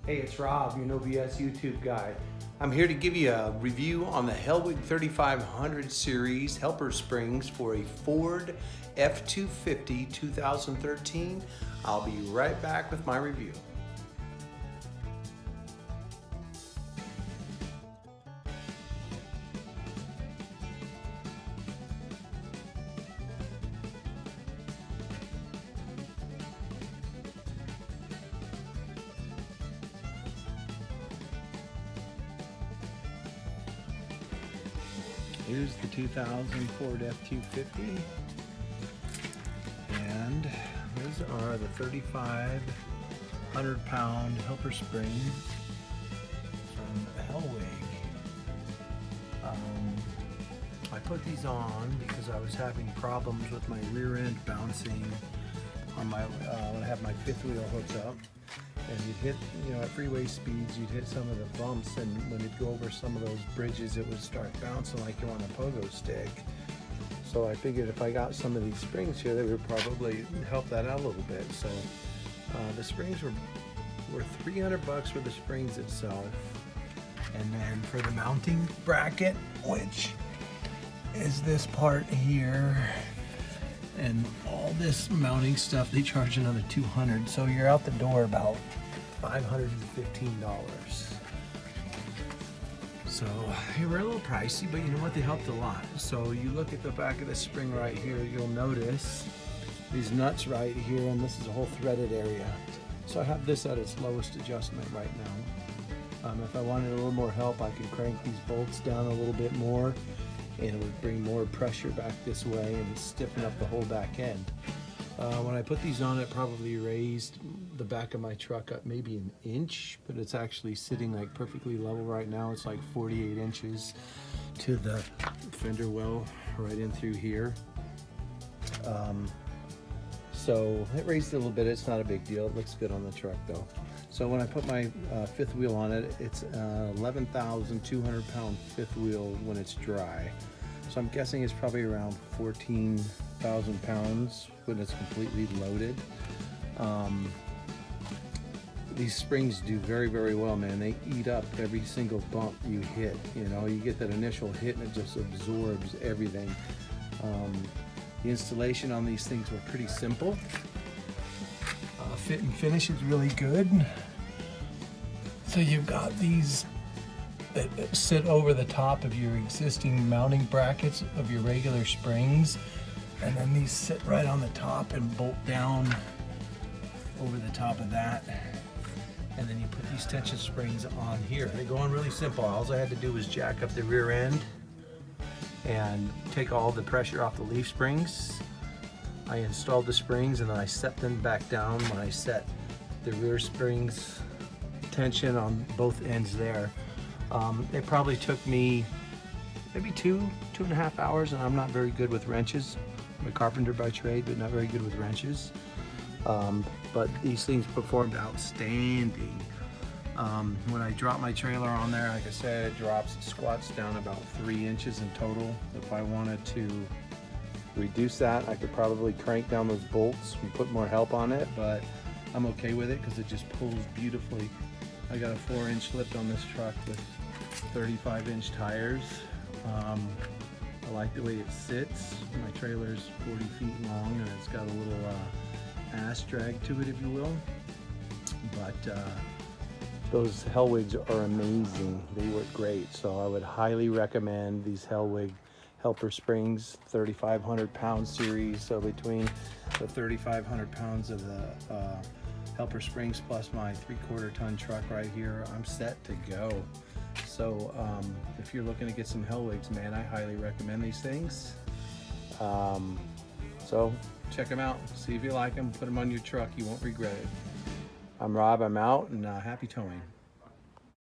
Hey, it's Rob, your No BS YouTube guy. I'm here to give you a review on the HELLWIG 3500 series helper springs for a Ford F-250 2013. I'll be right back with my review. Here's the 2000 Ford F-250, and these are the 3,500 pound helper springs from HELLWIG. I put these on because I was having problems with my rear end bouncing on my when I have my fifth wheel hooked up. And you'd hit, at freeway speeds, you'd hit some of the bumps, and when you'd go over some of those bridges, it would start bouncing like you're on a pogo stick. So I figured if I got some of these springs here, they would probably help that out a little bit. So the springs were $300 for the springs itself. And then for the mounting bracket, which is this part here, and all this mounting stuff, they charge another $200. So you're out the door about $515. So they were a little pricey, but you know what? They helped a lot. So you look at the back of the spring right here, you'll notice these nuts right here, and this is a whole threaded area. So I have this at its lowest adjustment right now. If I wanted a little more help, I could crank these bolts down a little bit more, and it would bring more pressure back this way and stiffen up the whole back end. When I put these on, it probably raised the back of my truck up maybe an inch, but it's actually sitting like perfectly level right now. It's like 48 inches to the fender well right in through here. So it raised it a little bit. It's not a big deal. It looks good on the truck though. So when I put my fifth wheel on it, it's 11,200 pound fifth wheel when it's dry. So I'm guessing it's probably around 14,000 pounds when it's completely loaded. These springs do very, very well, man. They eat up every single bump you hit. You get that initial hit and it just absorbs everything. The installation on these things were pretty simple. Fit and finish is really good. So you've got these that sit over the top of your existing mounting brackets of your regular springs, and then these sit right on the top and bolt down over the top of that. And then you put these tension springs on here. They go on really simple. All I had to do was jack up the rear end and take all the pressure off the leaf springs. I installed the springs and then I set them back down when I set the rear springs tension on both ends there. It probably took me maybe two and a half hours, and I'm not very good with wrenches. I'm a carpenter by trade, but not very good with wrenches. But these things performed outstanding. When I drop my trailer on there, like I said, it squats down about 3 inches in total. If I wanted to reduce that, I could probably crank down those bolts and put more help on it, but I'm okay with it because it just pulls beautifully. I got a 4-inch lift on this truck with 35-inch tires. I like the way it sits. My trailer's 40 feet long and it's got a little ass drag to it, if you will. But those HELLWIGs are amazing. They work great. So I would highly recommend these HELLWIG helper springs, 3,500 pound series. So between the 3,500 pounds of the helper springs plus my 3/4 ton truck right here, I'm set to go. So if you're looking to get some HELLWIGs, man, I highly recommend these things. So check them out, see if you like them, put them on your truck, you won't regret it. I'm Rob, I'm out, and happy towing.